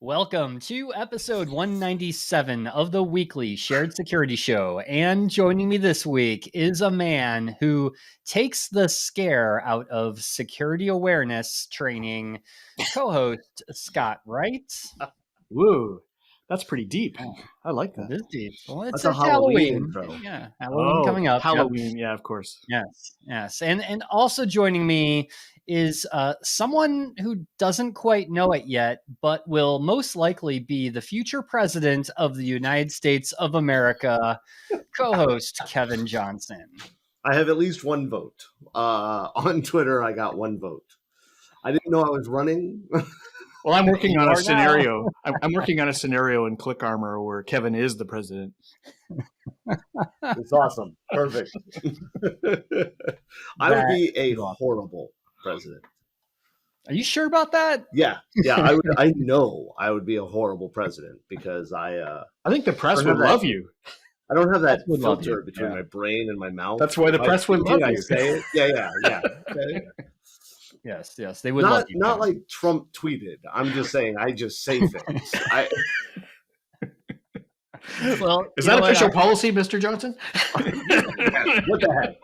Welcome to episode 197 of the weekly Shared Security Show. And joining me this week is a man who takes the scare out of security awareness training, co-host Scott Wright. Woo, that's pretty deep. I like that. It is deep. Well, it's That's a Halloween Halloween. intro. Yeah, Halloween coming up. Halloween, yeah, of course. Yes. And also joining me is someone who doesn't quite know it yet, but will most likely be the future president of the United States of America, co-host Kevin Johnson. I have at least one vote. On Twitter, I got one vote. I didn't know I was running. Well, I'm working on a scenario. I'm working on a scenario in Click Armor where Kevin is the president. It's awesome. Perfect. I would be a horrible president. Are you sure about that? Yeah. I know I would be a horrible president because I think the press would love you. I don't have that filter between my brain and my mouth. That's why the press would love you. Say it. Yeah. Okay. Yes, they would love you. Not like Trump tweeted. I'm just saying I just say things. Well, is that official policy, Mr. Johnson? What the heck?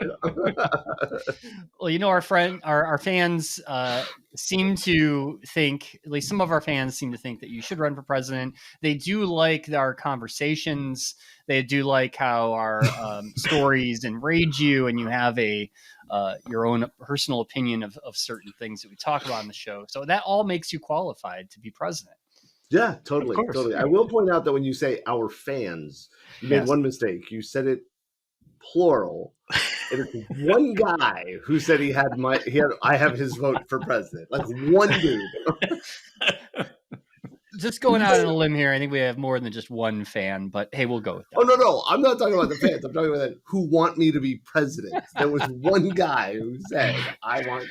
Well, our fans seem to think, at least some of our fans seem to think that you should run for president. They do like our conversations. They do like how our stories enrage you, and you have your own personal opinion of certain things that we talk about on the show. So that all makes you qualified to be president. Yeah, totally. I will point out that when you say our fans, you made one mistake. You said it plural. And it's one guy who said I have his vote for president. Like one dude. Just going out on a limb here, I think we have more than just one fan, but hey, we'll go with that. Oh, no. I'm not talking about the fans. I'm talking about who want me to be president. There was one guy who said, I want...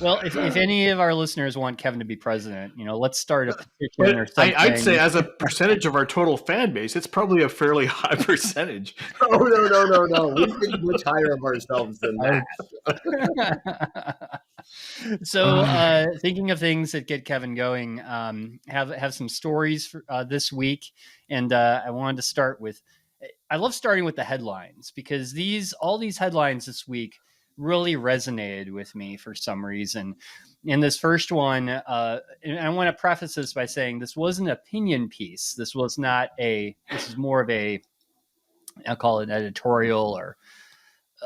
Well, if any of our listeners want Kevin to be president, let's start a petition or something. I'd say as a percentage of our total fan base, it's probably a fairly high percentage. Oh, no. We think much higher of ourselves than that. So thinking of things that get Kevin going, have some stories for this week. And I wanted to start with, I love starting with the headlines because all these headlines this week really resonated with me for some reason. In this first one, and I want to preface this by saying this was an opinion piece. This is more of I'll call it editorial or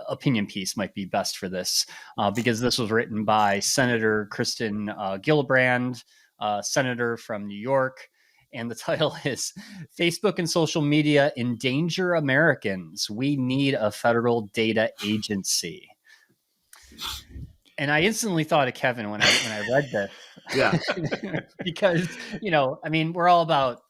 opinion piece might be best for this, because this was written by Senator Kristen Gillibrand, senator from New York. And the title is Facebook and Social Media Endanger Americans. We Need a Federal Data Agency. And I instantly thought of Kevin when I read this. Yeah. Because, we're all about,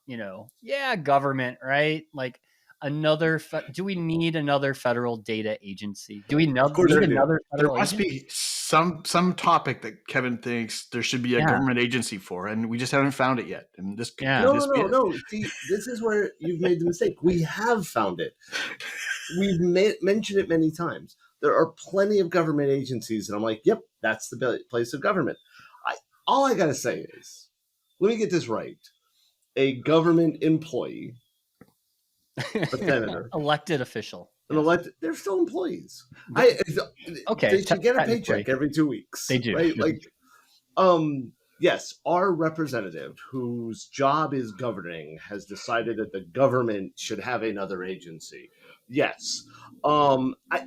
government, right? Like do we need another federal data agency? Do we need another federal There must agency? be some topic that Kevin thinks there should be a government agency for, and we just haven't found it yet. And this No. See, this is where you've made the mistake. We have found it. We've mentioned it many times. There are plenty of government agencies, and I'm like, yep, that's the place of government. All I got to say is, let me get this right. A government employee, a senator, elected official, they're still employees. They should get a paycheck every 2 weeks. They do. Right? Yes, our representative, whose job is governing, has decided that the government should have another agency. Yes. I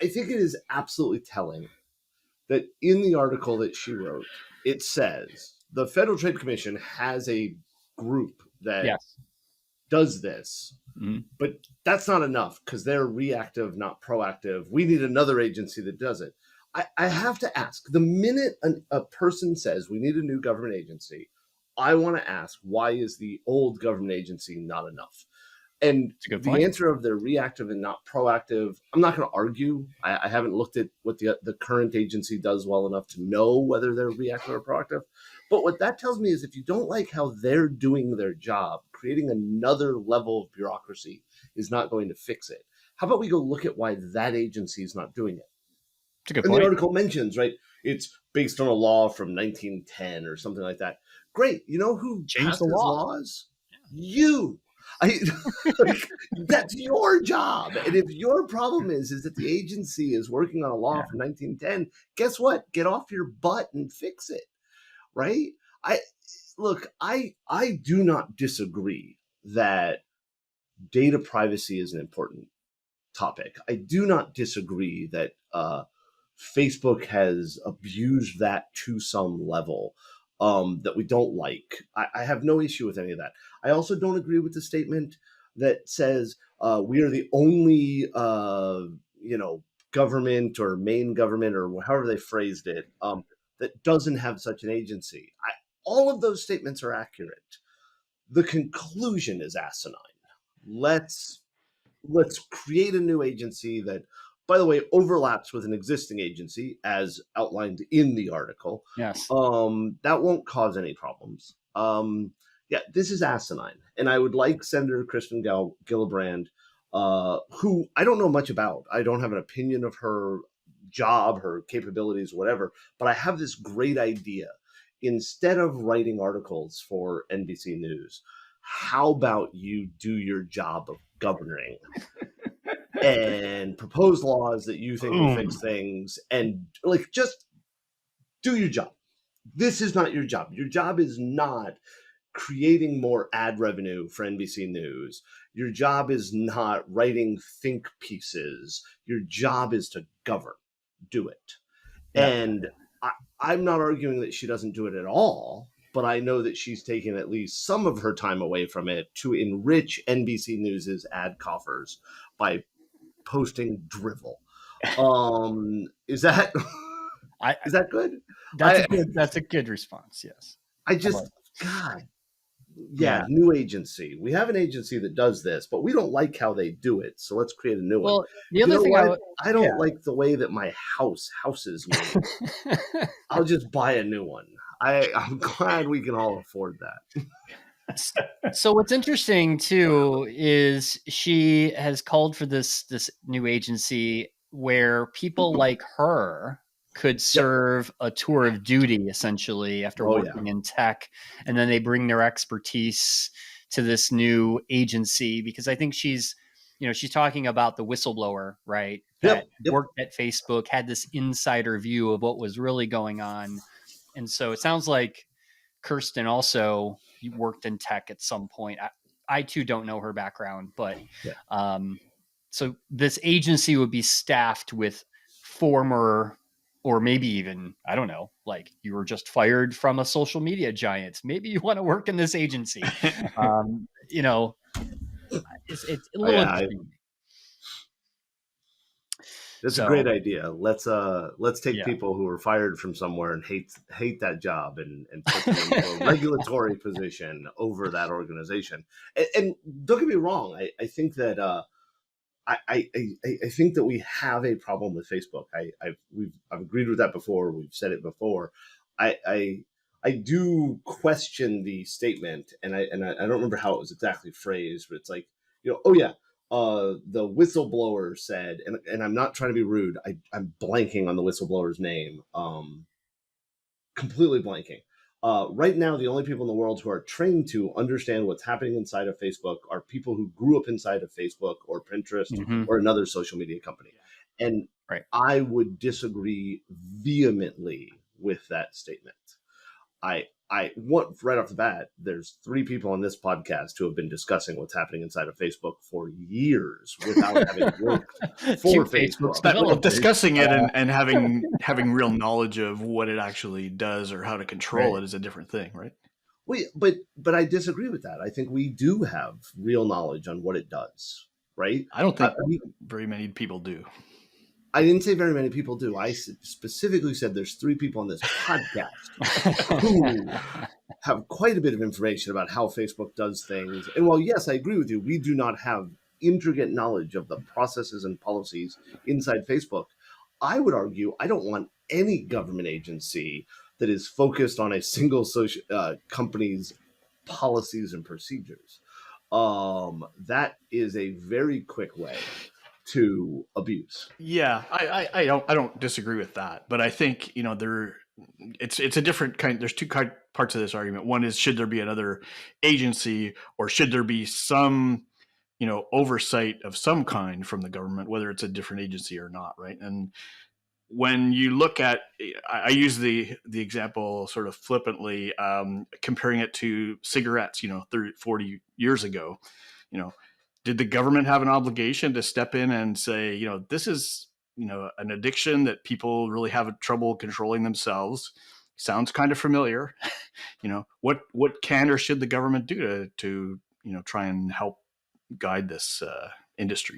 think it is absolutely telling that in the article that she wrote, it says the Federal Trade Commission has a group that does this, but that's not enough because they're reactive, not proactive. We need another agency that does it. I have to ask, the minute a person says we need a new government agency, I want to ask, why is the old government agency not enough? And the answer of they're reactive and not proactive, I'm not going to argue. I haven't looked at what the current agency does well enough to know whether they're reactive or proactive. But what that tells me is if you don't like how they're doing their job, creating another level of bureaucracy is not going to fix it. How about we go look at why that agency is not doing it? It's a good And point. the article mentions, right, it's based on a law from 1910 or something like that. Great. You know who Change the passes law. laws? You. Like, that's your job. And if your problem is that the agency is working on a law from 1910, guess what? Get off your butt and fix it. Right? I do not disagree that data privacy is an important topic. I do not disagree that Facebook has abused that to some level that we don't like. I have no issue with any of that. I also don't agree with the statement that says we are the only, government or main government or however they phrased it that doesn't have such an agency. All of those statements are accurate. The conclusion is asinine. Let's create a new agency that, by the way, overlaps with an existing agency as outlined in the article. Yes. That won't cause any problems. Yeah, this is asinine. And I would like Senator Kristen Gillibrand, who I don't know much about. I don't have an opinion of her job, her capabilities, whatever, but I have this great idea. Instead of writing articles for NBC News, how about you do your job of governing and propose laws that you think will fix things, and just do your job. This is not your job. Your job is not creating more ad revenue for NBC News. Your job is not writing think pieces. Your job is to govern. Do it. Yeah. And I'm not arguing that she doesn't do it at all, but I know that she's taken at least some of her time away from it to enrich NBC News's ad coffers by posting drivel. Is that is that good? That's a good response. Yes. New agency. We have an agency that does this, but we don't like how they do it. So let's create a new one. The other thing I don't like the way that my houses me. I'll just buy a new one. I'm glad we can all afford that. So what's interesting too is she has called for this new agency where people like her could serve a tour of duty essentially after working in tech, and then they bring their expertise to this new agency, because I think she's talking about the whistleblower, right? That worked at Facebook, had this insider view of what was really going on. And so it sounds like Kirsten also worked in tech at some point. I too don't know her background, but so this agency would be staffed with former, or maybe even, I don't know, like you were just fired from a social media giant. Maybe you want to work in this agency. It's a little interesting. That's a great idea. Let's take people who are fired from somewhere and hate that job and put them into a regulatory position over that organization. And don't get me wrong, I think that I think that we have a problem with Facebook. I've agreed with that before. We've said it before. I do question the statement, and I don't remember how it was exactly phrased, but it's like, the whistleblower said, and I'm not trying to be rude. I'm blanking on the whistleblower's name. Completely blanking. Right now, the only people in the world who are trained to understand what's happening inside of Facebook are people who grew up inside of Facebook or Pinterest or another social media company. And I would disagree vehemently with that statement. I want right off the bat, there's 3 people on this podcast who have been discussing what's happening inside of Facebook for years without having worked for Facebook. Discussing it and having real knowledge of what it actually does or how to control it is a different thing, right? But I disagree with that. I think we do have real knowledge on what it does, right? I don't think very many people do. I didn't say very many people do. I specifically said there's 3 people on this podcast who have quite a bit of information about how Facebook does things. And while, yes, I agree with you, we do not have intricate knowledge of the processes and policies inside Facebook. I would argue I don't want any government agency that is focused on a single company's policies and procedures. That is a very quick way to abuse. Yeah, I don't disagree with that, but I think it's a different kind. There's two parts of this argument. One is, should there be another agency, or should there be some oversight of some kind from the government, whether it's a different agency or not, right? And when you look at, I use the example sort of flippantly, comparing it to cigarettes, 30, 40 years ago, did the government have an obligation to step in and say, this is, an addiction that people really have trouble controlling themselves? Sounds kind of familiar. What can or should the government do to try and help guide this industry?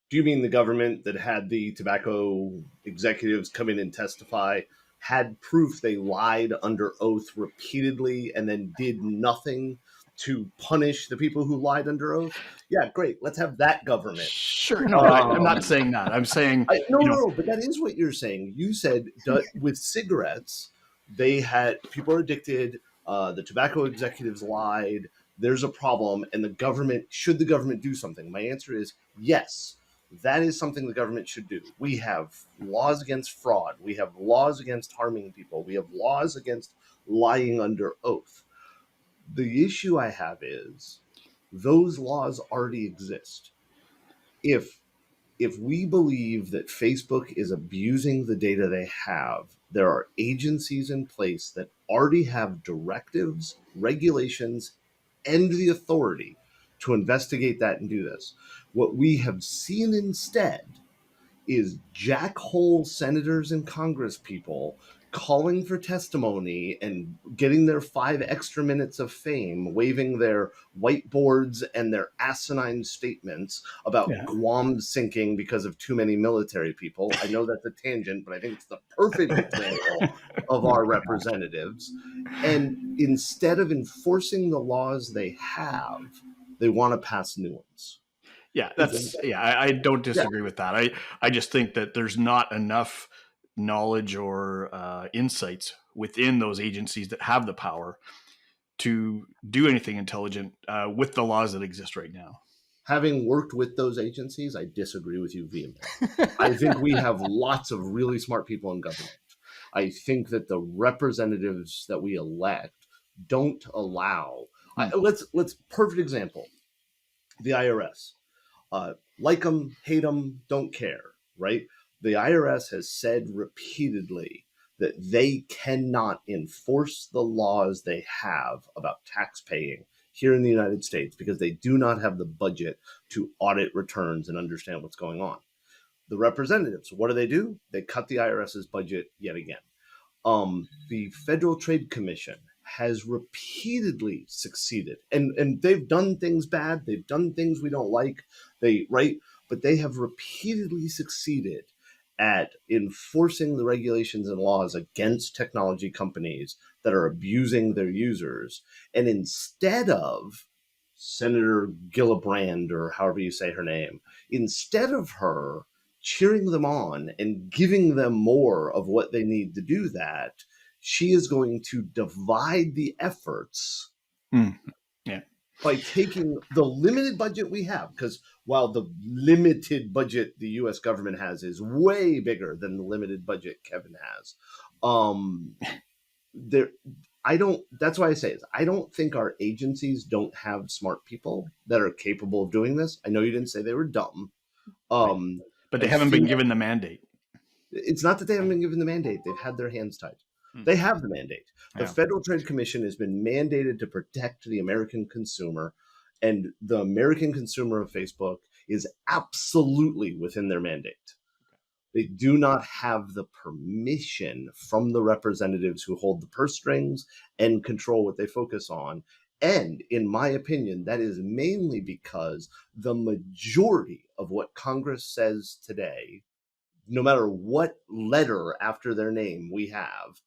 Do you mean the government that had the tobacco executives come in and testify, had proof they lied under oath repeatedly, and then did nothing to punish the people who lied under oath? Yeah, great. Let's have that government. Sure. No, I'm not saying that. I'm saying no, but that is what you're saying. You said with cigarettes, people are addicted. The tobacco executives lied. There's a problem, and should the government do something? My answer is yes. That is something the government should do. We have laws against fraud. We have laws against harming people. We have laws against lying under oath. The issue I have is those laws already exist. If we believe that Facebook is abusing the data they have, there are agencies in place that already have directives, regulations, and the authority to investigate that and do this. What we have seen instead is jackhole senators and Congress people calling for testimony and getting their 5 extra minutes of fame, waving their whiteboards and their asinine statements about Guam sinking because of too many military people. I know that's a tangent, but I think it's the perfect example of our representatives. And instead of enforcing the laws they have, they want to pass new ones. Yeah, I don't disagree with that. I just think that there's not enough knowledge or insights within those agencies that have the power to do anything intelligent with the laws that exist right now. Having worked with those agencies, I disagree with you vehemently. I think we have lots of really smart people in government. I think that the representatives that we elect don't allow. Let's perfect example. The IRS. Like them, hate them, don't care, right? The IRS has said repeatedly that they cannot enforce the laws they have about tax paying here in the United States because they do not have the budget to audit returns and understand what's going on. The representatives, what do? They cut the IRS's budget yet again. The Federal Trade Commission has repeatedly succeeded, and they've done things bad. They've done things we don't like. But they have repeatedly succeeded at enforcing the regulations and laws against technology companies that are abusing their users. And instead of Senator Gillibrand, or however you say her name, instead of her cheering them on and giving them more of what they need to do that, she is going to divide the efforts by taking the limited budget we have, because while the limited budget the U.S. government has is way bigger than the limited budget Kevin has, that's why I say is I don't think our agencies don't have smart people that are capable of doing this. I know you didn't say they were dumb. But they haven't been given the mandate. It's not that they haven't been given the mandate. They've had their hands tied. They have the mandate. The Federal Trade Commission has been mandated to protect the American consumer, and the American consumer of Facebook is absolutely within their mandate. They do not have the permission from the representatives who hold the purse strings and control what they focus on. And in my opinion, that is mainly because the majority of what Congress says today, no matter what letter after their name we have,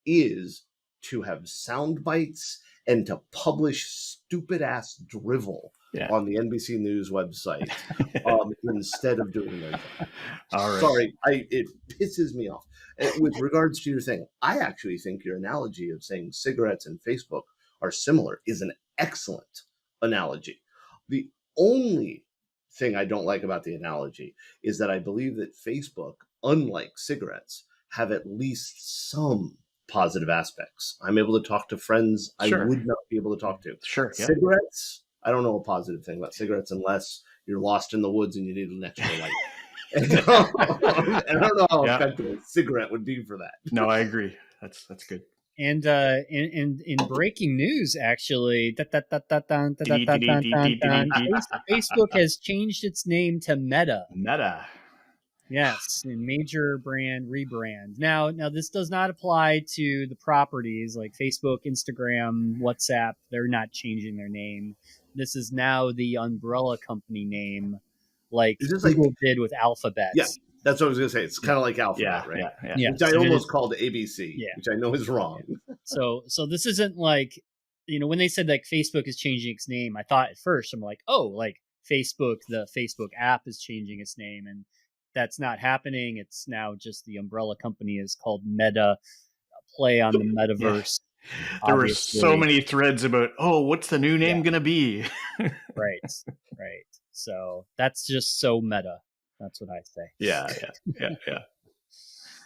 is to have sound bites and to publish stupid ass drivel on the NBC News website instead of doing their thing. All right. Sorry, it pisses me off. With regards to your thing, I actually think your analogy of saying cigarettes and Facebook are similar is an excellent analogy. The only thing I don't like about the analogy is that I believe that Facebook, unlike cigarettes, have at least some positive aspects. I'm able to talk to friends I Sure. would not be able to talk to. Sure. Yeah. Cigarettes, I don't know a positive thing about cigarettes unless you're lost in the woods and you need an extra light. And I don't know how effective a cigarette would be for that. No, I agree. That's good. And in breaking news, actually, Facebook has changed its name to Meta. Meta. Yes, a major brand rebrand. Now this does not apply to the properties like Facebook, Instagram, WhatsApp. They're not changing their name. This is now the umbrella company name, like Google did with Alphabet. Yeah, that's what I was going to say. It's kind of like Alphabet, right? Yeah. Which I almost called ABC, which I know is wrong. So this isn't like, when they said like Facebook is changing its name, I thought at first, I'm like, oh, like Facebook, the Facebook app is changing its name, and that's not happening. It's now just the umbrella company is called Meta, a play on the metaverse. There were so many threads about, what's the new name going to be? Right. So that's just so meta. That's what I say. Yeah.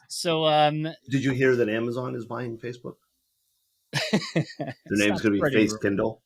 So, did you hear that Amazon is buying Facebook? Their name's going to be Face Kindle.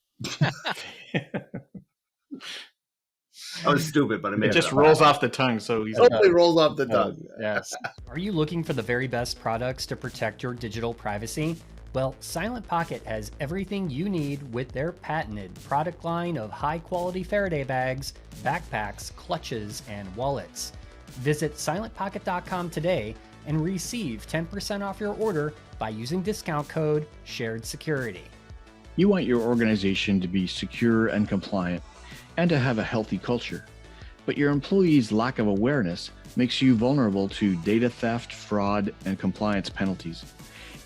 I was stupid, but it just rolls off the tongue. So it totally rolls off the tongue. Yes. Are you looking for the very best products to protect your digital privacy? Well, Silent Pocket has everything you need with their patented product line of high-quality Faraday bags, backpacks, clutches, and wallets. Visit silentpocket.com today and receive 10% off your order by using discount code SHAREDSECURITY. You want your organization to be secure and compliant and to have a healthy culture, but your employees' lack of awareness makes you vulnerable to data theft, fraud, and compliance penalties.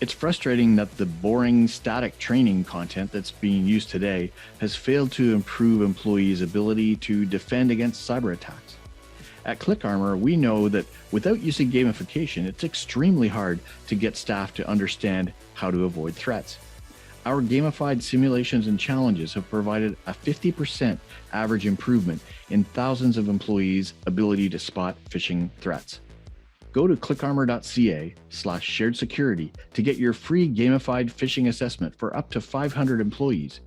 It's frustrating that the boring, static training content that's being used today has failed to improve employees' ability to defend against cyber attacks. At ClickArmor, we know that without using gamification, it's extremely hard to get staff to understand how to avoid threats. Our gamified simulations and challenges have provided a 50% average improvement in thousands of employees' ability to spot phishing threats. Go to clickarmor.ca/sharedsecurity to get your free gamified phishing assessment for up to 500 employees.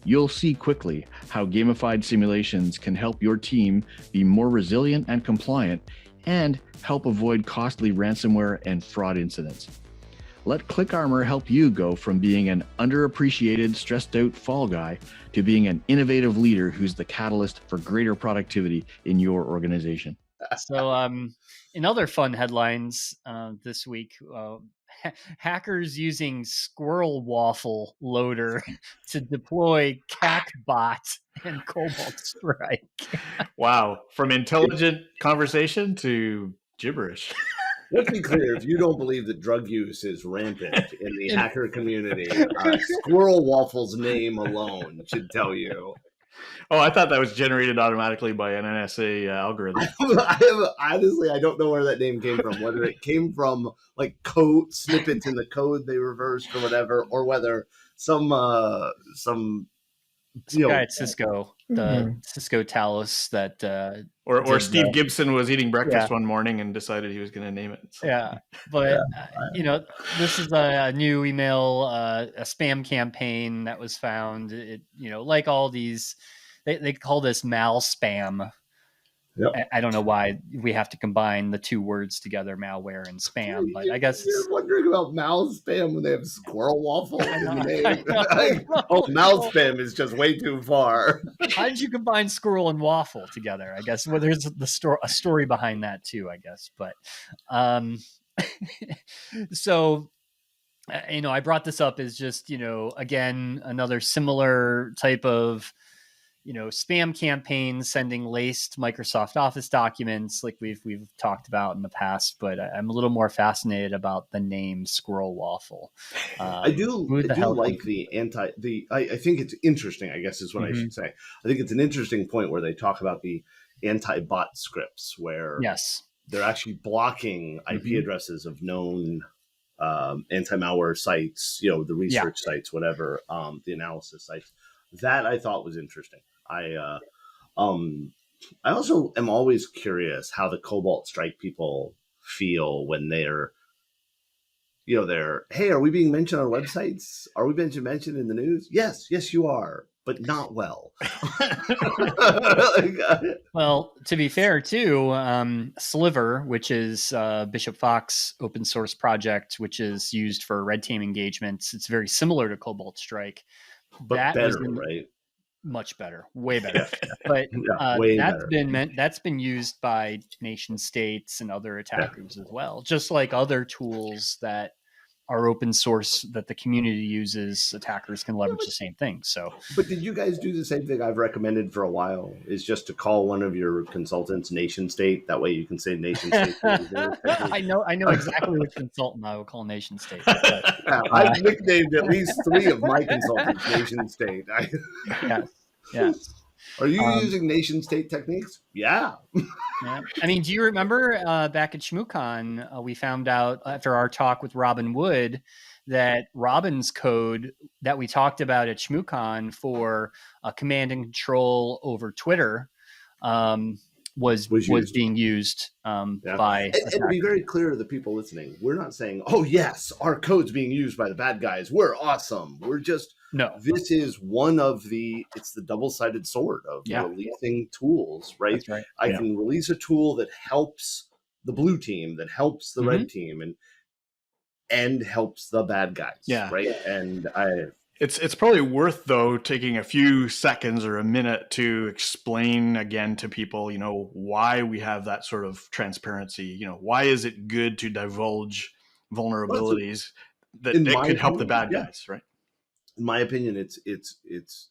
You'll see quickly how gamified simulations can help your team be more resilient and compliant and help avoid costly ransomware and fraud incidents. Let ClickArmor help you go from being an underappreciated, stressed out fall guy to being an innovative leader who's the catalyst for greater productivity in your organization. So, in other fun headlines this week, hackers using Squirrelwaffle loader to deploy CACbot and Cobalt Strike. Wow. From intelligent conversation to gibberish. Let's be clear, if you don't believe that drug use is rampant in the hacker community, Squirrelwaffle's name alone should tell you. Oh, I thought that was generated automatically by an NSA algorithm. Honestly, I don't know where that name came from. Whether it came from like code snippets in the code they reversed or whatever, or whether some guy at Cisco, the Cisco Talos that or Steve Gibson was eating breakfast one morning and decided he was going to name it. So. Yeah, but this is a new email, a spam campaign that was found. It like all these, they call this Malspam. Yep. I don't know why we have to combine the two words together, malware and spam, but I guess you're wondering about Malspam when they have Squirrelwaffle in the name. Malspam is just way too far. How did you combine squirrel and waffle together? I guess there's a story behind that too, I guess. But so I brought this up as just again another similar type of spam campaigns sending laced Microsoft Office documents like we've talked about in the past, but I'm a little more fascinated about the name Squirrelwaffle. I do like I think it's interesting, I guess is what I should say. I think it's an interesting point where they talk about the anti-bot scripts where they're actually blocking IP addresses of known anti-malware sites, the research sites, whatever, the analysis sites. That I thought was interesting. I also am always curious how the Cobalt Strike people feel when they're, hey, are we being mentioned on websites? Are we being mentioned in the news? Yes, you are, but not well. Well, to be fair, too, Sliver, which is Bishop Fox open source project, which is used for red team engagements, it's very similar to Cobalt Strike. but That better, was right? much better, way better. But way that's better. that's been used by nation states and other attackers as well, just like other tools that are open source that the community uses. Attackers can leverage the same thing. So, but did you guys do the same thing I've recommended for a while? Is just to call one of your consultants nation state. That way you can say nation state. I know exactly which consultant I will call nation state. But, I've nicknamed at least 3 of my consultants nation state. Yes. Are you using nation state techniques? Yeah. Yeah. I mean, do you remember back at ShmooCon, we found out after our talk with Robin Wood that Robin's code that we talked about at ShmooCon for command and control over Twitter was being used by. And to be very clear to the people listening, we're not saying, "Oh yes, our code's being used by the bad guys. We're awesome." We're just this is one of it's the double-sided sword of releasing tools, right? That's right. I can release a tool that helps the blue team, that helps the red team, and helps the bad guys, right? And It's probably worth, though, taking a few seconds or a minute to explain again to people, why we have that sort of transparency. Why is it good to divulge vulnerabilities that could help the bad guys, right? In my opinion, it's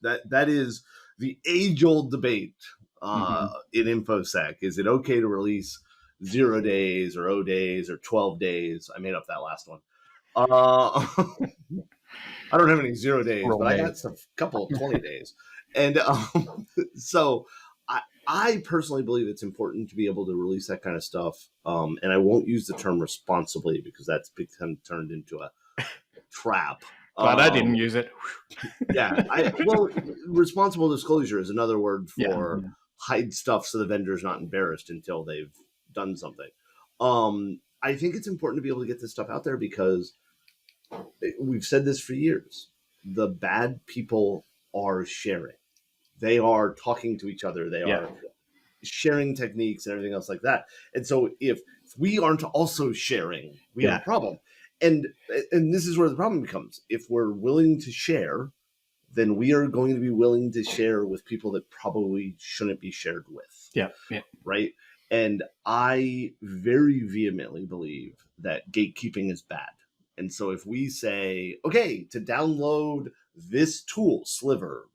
that is the age-old debate in InfoSec. Is it okay to release 0 days or 0 days or 12 days? I made up that last one. I don't have any 0 days, but I got a couple of 20 days. And so I personally believe it's important to be able to release that kind of stuff. And I won't use the term responsibly because that's become turned into a trap. Glad I didn't use it. Responsible disclosure is another word for hide stuff so the vendor's not embarrassed until they've done something. I think it's important to be able to get this stuff out there because we've said this for years. The bad people are sharing. They are talking to each other. They are sharing techniques and everything else like that. And so if we aren't also sharing, we have a problem. And this is where the problem becomes. If we're willing to share, then we are going to be willing to share with people that probably shouldn't be shared with. Yeah. Right? And I very vehemently believe that gatekeeping is bad. And so if we say, okay, to download this tool, Sliver,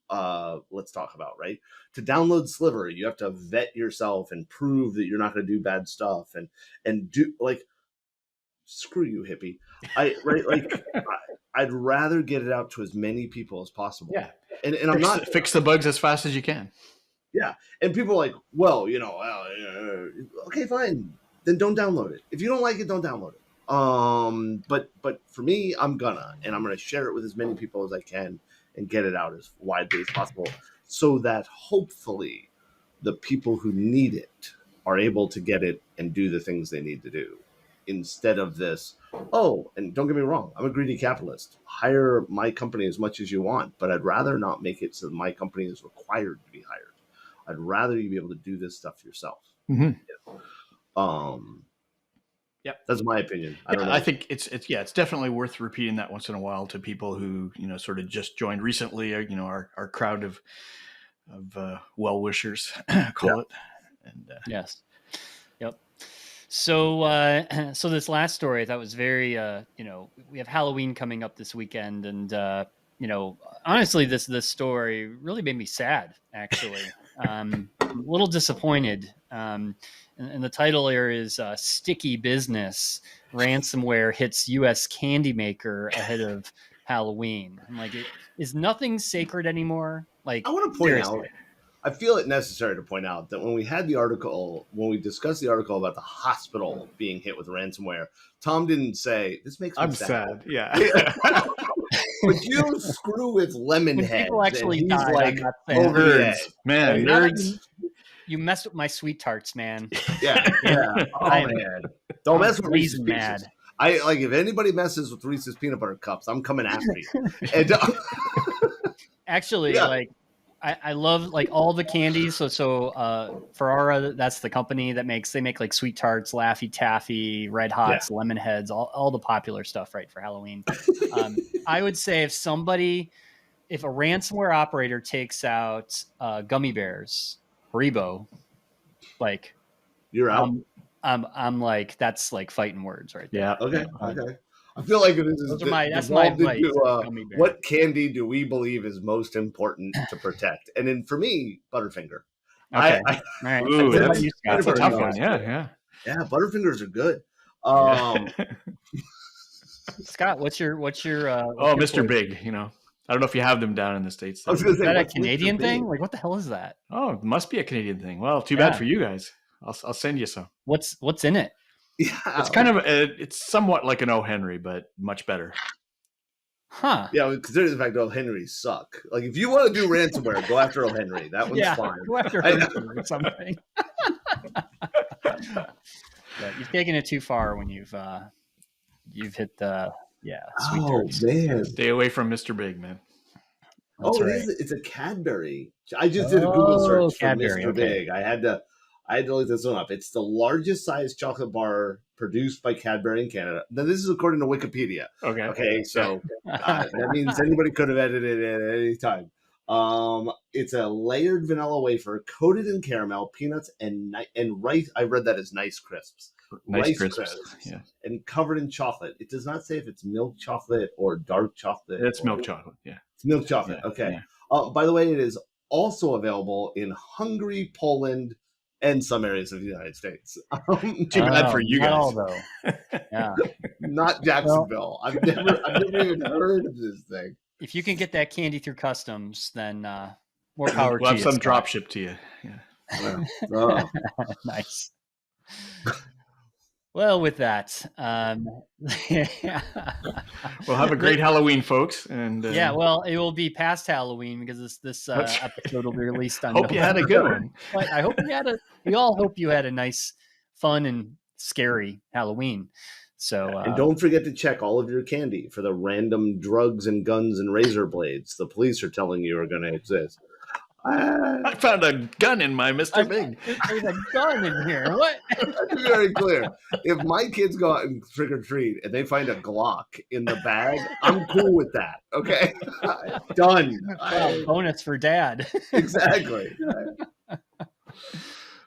let's talk about, right? To download Sliver, you have to vet yourself and prove that you're not going to do bad stuff and do screw you, hippie. I'd rather get it out to as many people as possible. Yeah. And I'm not fix the bugs as fast as you can. Yeah. And people are like, well, okay, fine. Then don't download it. If you don't like it, don't download it. But for me, I'm gonna share it with as many people as I can and get it out as widely as possible so that hopefully the people who need it are able to get it and do the things they need to do instead of this. Oh, and don't get me wrong. I'm a greedy capitalist. Hire my company as much as you want, but I'd rather not make it so that my company is required to be hired. I'd rather you be able to do this stuff yourself. That's my opinion. I think it's definitely worth repeating that once in a while to people who sort of just joined recently. Our crowd of well-wishers, call it. And yes, yep. So so this last story I thought was very we have Halloween coming up this weekend, and honestly this story really made me sad actually. I'm a little disappointed. And the title here is Sticky Business. Ransomware hits U.S. Candymaker ahead of Halloween. I'm like, is nothing sacred anymore? Like, I want to point out, I feel it necessary to point out that when we discussed the article about the hospital being hit with ransomware, Tom didn't say, this makes me sad. Yeah. But you screw with Lemonhead. People actually died. Like, nerds. Man, nerds. You messed with my sweet tarts, man. Yeah. Oh I'm- man, don't mess with Reese's blazing Pieces. mad. I like if anybody messes with Reese's peanut butter cups, I'm coming after you. And Actually, Yeah. like I love like all the candies. So Ferrara, that's the company that they make like sweet tarts, Laffy Taffy, Red Hots, Lemon Heads, all the popular stuff, right, for Halloween. I would say if a ransomware operator takes out gummy bears, Haribo, like you're out. I'm like, that's like fighting words right there. Yeah. Okay. Okay. I feel like this is That's my devolved advice. into Gummy bear. what candy do we believe is most important to protect? And then for me, Butterfinger. Okay. I All right. Ooh, What about that's you, Scott? a What tough about one. you? Yeah. yeah, Butterfingers are good. Scott, what's your Oh, Mr. Big, I don't know if you have them down in the States. I was going to Is say, that a what's Mr. Canadian Big? thing? Like, what the hell is that? Oh, it must be a Canadian thing. Well, too Yeah. bad for you guys. I'll send you some. What's in it? Yeah, It's kind of it's somewhat like an O. Henry, but much better. Huh. yeah. Considering the fact that O. Henrys suck. Like, if you want to do ransomware, go after O. Henry. That one's fine. Go after her or something. But you've taken it too far when you've hit the sweet tarts. Man. Stay away from Mr. Big, man. That's right. It's a Cadbury. I just did a Google search for Cadbury, Mr. okay. Big. I had to look this one up. It's the largest size chocolate bar produced by Cadbury in Canada. Now, this is according to Wikipedia. Okay. Okay, so that means anybody could have edited it at any time. It's a layered vanilla wafer coated in caramel, peanuts, and rice. I read that as nice crisps. Nice Rice crisps. Yeah. and covered in chocolate. It does not say if it's milk chocolate or dark chocolate. It's or- milk chocolate. Yeah. It's milk chocolate. Yeah, Okay. yeah. By the way, it is also available in Hungary, Poland, and some areas of the United States. Too bad for you not guys. all, though. Yeah. Not Jacksonville. I've never even heard of this thing. If you can get that candy through customs, then more power We'll to have you. some Scott. drop shipped to you. Yeah. Oh. Nice. Well, with that, Well, have a great Halloween, folks. And yeah. Well, it will be past Halloween because this That's- episode will be released on. hope you had a good one. But I hope you had we all hope you had a nice, fun, and scary Halloween. So And don't forget to check all of your candy for the random drugs and guns and razor blades the police are telling you are going to exist. I found a gun in my Mr. Big. There's a gun in here. What? To be very clear, if my kids go out and trick or treat and they find a Glock in the bag, I'm cool with that. Okay, done. Bonus for Dad. Exactly.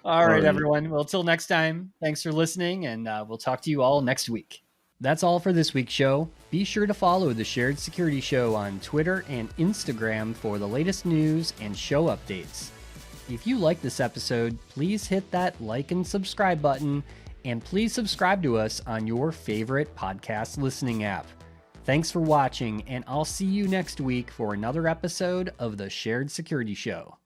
All right, right. everyone. Well, till next time, thanks for listening, and we'll talk to you all next week. That's all for this week's show. Be sure to follow the Shared Security Show on Twitter and Instagram for the latest news and show updates. If you like this episode, please hit that like and subscribe button, and please subscribe to us on your favorite podcast listening app. Thanks for watching, and I'll see you next week for another episode of the Shared Security Show.